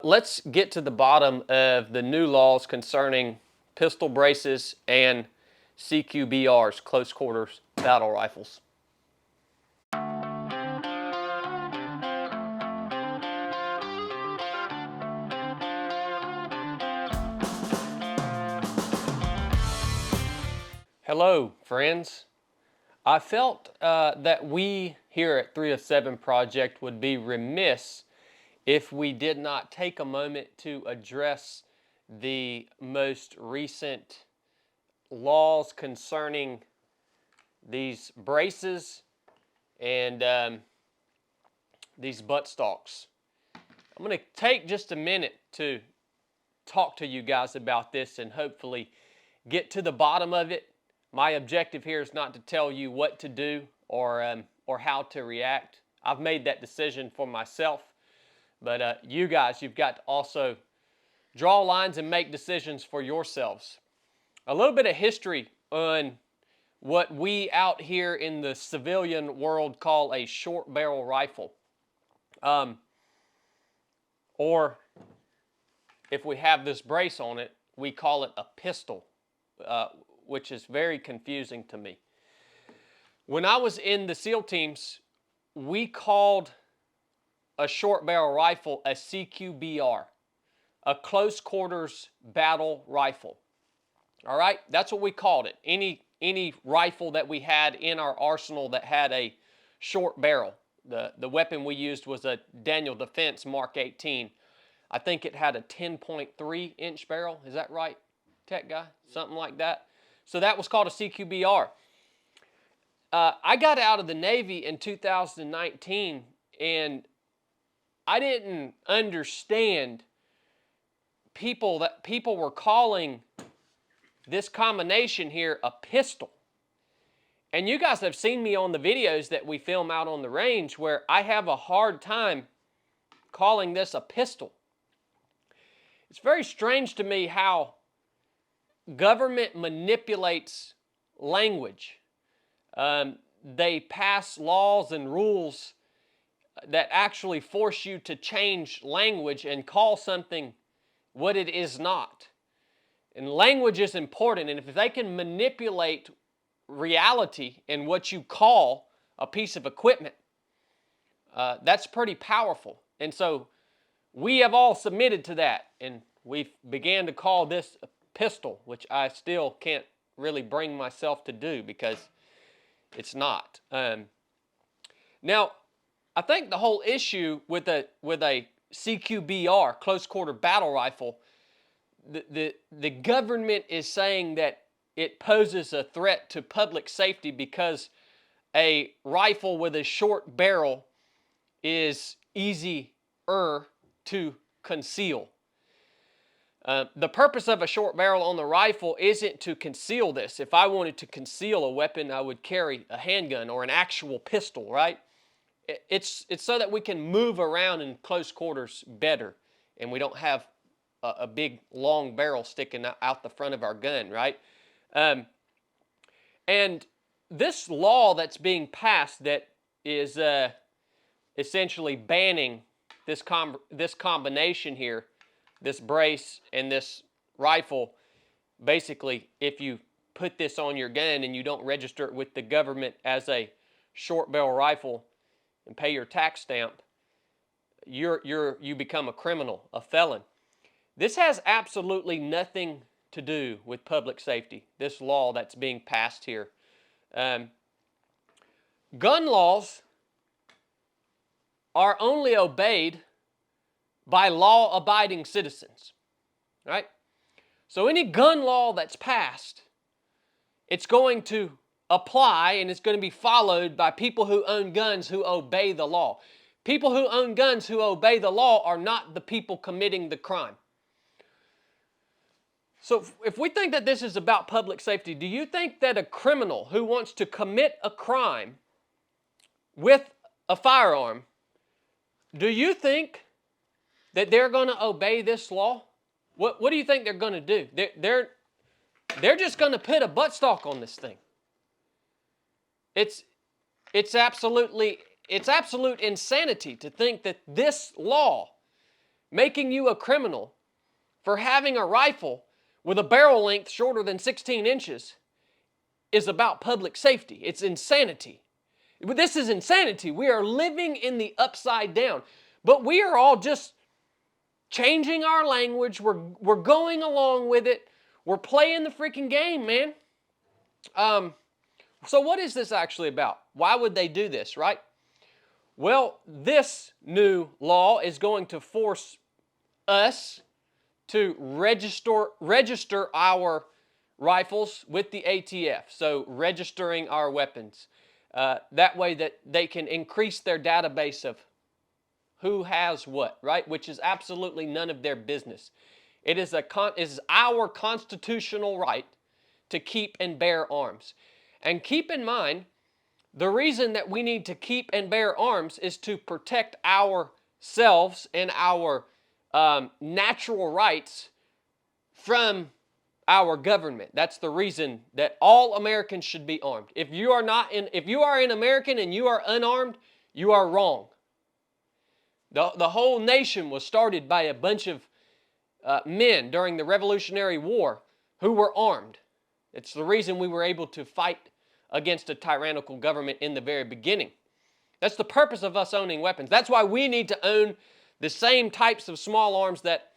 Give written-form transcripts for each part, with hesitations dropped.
Let's get to the bottom of the new laws concerning pistol braces and CQBRs, close quarters battle rifles. Hello, friends. I felt that we here at 307 Project would be remiss if we did not take a moment to address the most recent laws concerning these braces and these buttstocks. I'm going to take just a minute to talk to you guys about this and hopefully get to the bottom of it. My objective here is not to tell you what to do or how to react. I've made that decision for myself, but you guys, you've got to also draw lines and make decisions for yourselves. A little bit of history on what we out here in the civilian world call a short barrel rifle. Or if we have this brace on it, we call it a pistol, which is very confusing to me. When I was in the SEAL teams, we called a short barrel rifle a CQBR, a close quarters battle rifle. All right, that's what we called it. Any rifle that we had in our arsenal that had a short barrel. The weapon we used was a Daniel Defense Mark 18. I think it had a 10.3 inch barrel. Is that right, tech guy? Something like that. So that was called a CQBR. I got out of the Navy in 2019, and I didn't understand people were calling this combination here a pistol. And you guys have seen me on the videos that we film out on the range where I have a hard time calling this a pistol. It's very strange to me how government manipulates language. They pass laws and rules that actually force you to change language and call something what it is not. And language is important, and if they can manipulate reality and what you call a piece of equipment, that's pretty powerful. And so we have all submitted to that, and we've began to call this a pistol, which I still can't really bring myself to do because it's not. Now, I think the whole issue with a CQBR, close quarter battle rifle, the government is saying that it poses a threat to public safety because a rifle with a short barrel is easier to conceal. The purpose of a short barrel on the rifle isn't to conceal this. If I wanted to conceal a weapon, I would carry a handgun or an actual pistol, right? It's so that we can move around in close quarters better, and we don't have a big long barrel sticking out the front of our gun, right? And this law that's being passed that is essentially banning this combination here, this brace and this rifle, basically, if you put this on your gun and you don't register it with the government as a short barrel rifle and pay your tax stamp, you become a criminal, a felon. This has absolutely nothing to do with public safety, this law that's being passed here. Gun laws are only obeyed by law-abiding citizens, right? So any gun law that's passed, it's going to apply and it's going to be followed by people who own guns who obey the law. People who own guns who obey the law are not the people committing the crime. So if we think that this is about public safety, do you think that a criminal who wants to commit a crime with a firearm, do you think that they're going to obey this law? What do you think they're going to do? They're just going to put a buttstock on this thing. It's absolute insanity to think that this law making you a criminal for having a rifle with a barrel length shorter than 16 inches is about public safety. It's insanity. This is insanity. We are living in the upside down. But we are all just changing our language. We're going along with it. We're playing the freaking game, man. So what is this actually about? Why would they do this, right? Well, this new law is going to force us to register our rifles with the ATF, so registering our weapons. That way that they can increase their database of who has what, right? Which is absolutely none of their business. It is our constitutional right to keep and bear arms. And keep in mind, the reason that we need to keep and bear arms is to protect ourselves and our natural rights from our government. That's the reason that all Americans should be armed. If you are an American and you are unarmed, you are wrong. The whole nation was started by a bunch of men during the Revolutionary War who were armed. It's the reason we were able to fight against a tyrannical government in the very beginning. That's the purpose of us owning weapons. That's why we need to own the same types of small arms that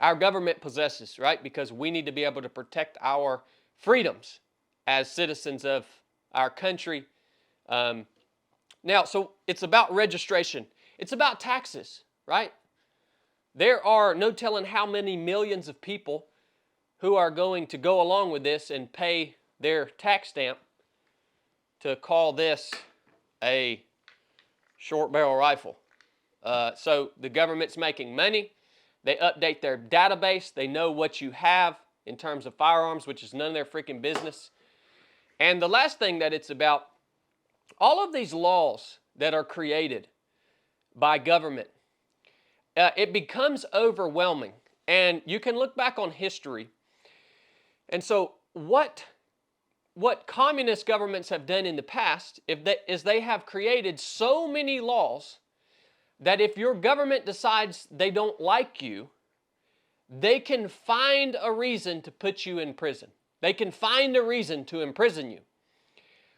our government possesses, right? Because we need to be able to protect our freedoms as citizens of our country. Now, so it's about registration. It's about taxes, right? There are no telling how many millions of people who are going to go along with this and pay their tax stamp to call this a short barrel rifle. So the government's making money. They update their database. They know what you have in terms of firearms, which is none of their freaking business. And the last thing that it's about, all of these laws that are created by government, it becomes overwhelming. And you can look back on history. And so what communist governments have done in the past is they have created so many laws that if your government decides they don't like you, they can find a reason to put you in prison. They can find a reason to imprison you.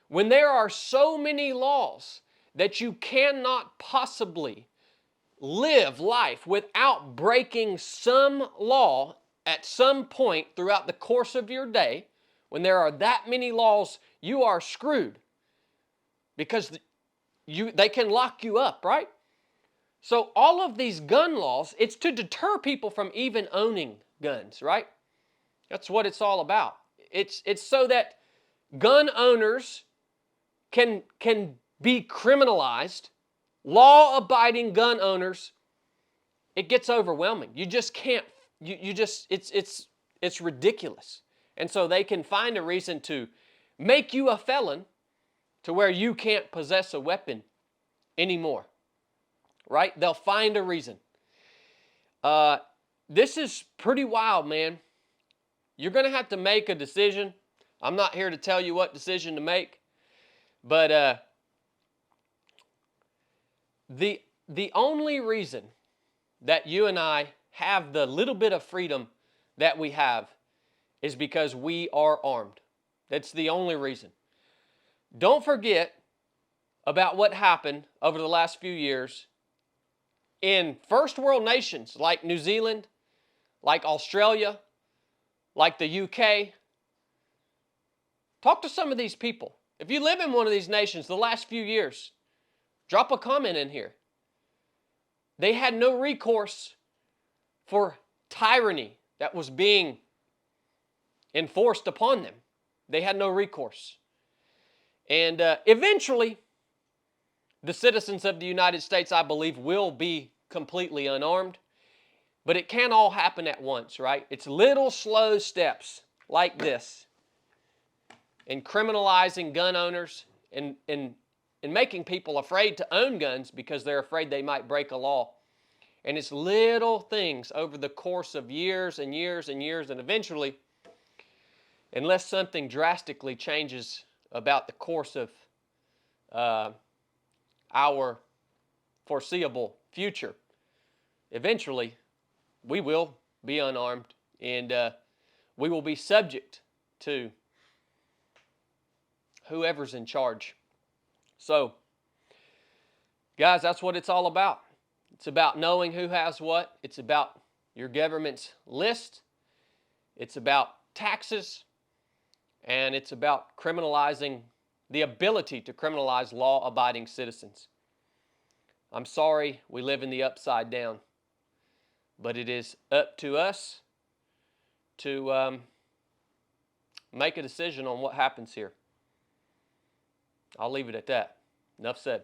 When there are so many laws that you cannot possibly live life without breaking some law at some point throughout the course of your day, when there are that many laws, you are screwed because they can lock you up, right? So all of these gun laws, it's to deter people from even owning guns, right? That's what it's all about. It's so that gun owners can be criminalized. Law-abiding gun owners, it gets overwhelming. You just can't, it's ridiculous. And so they can find a reason to make you a felon to where you can't possess a weapon anymore. Right? They'll find a reason. This is pretty wild, man. You're going to have to make a decision. I'm not here to tell you what decision to make. But the only reason that you and I have the little bit of freedom that we have is because we are armed. That's the only reason. Don't forget about what happened over the last few years in first world nations like New Zealand, like Australia, like the UK. Talk to some of these people. If you live in one of these nations the last few years, drop a comment in here. They had no recourse for tyranny that was being enforced upon them. They had no recourse. And eventually, the citizens of the United States, I believe, will be completely unarmed. But it can't all happen at once, right? It's little slow steps like this in criminalizing gun owners and making people afraid to own guns because they're afraid they might break a law. And it's little things over the course of years and years and years, and eventually, unless something drastically changes about the course of our foreseeable future, eventually we will be unarmed, and we will be subject to whoever's in charge. So, guys, that's what it's all about. It's about knowing who has what. It's about your government's list. It's about taxes. And it's about criminalizing, the ability to criminalize law-abiding citizens. I'm sorry we live in the upside down, but it is up to us to make a decision on what happens here. I'll leave it at that. Enough said.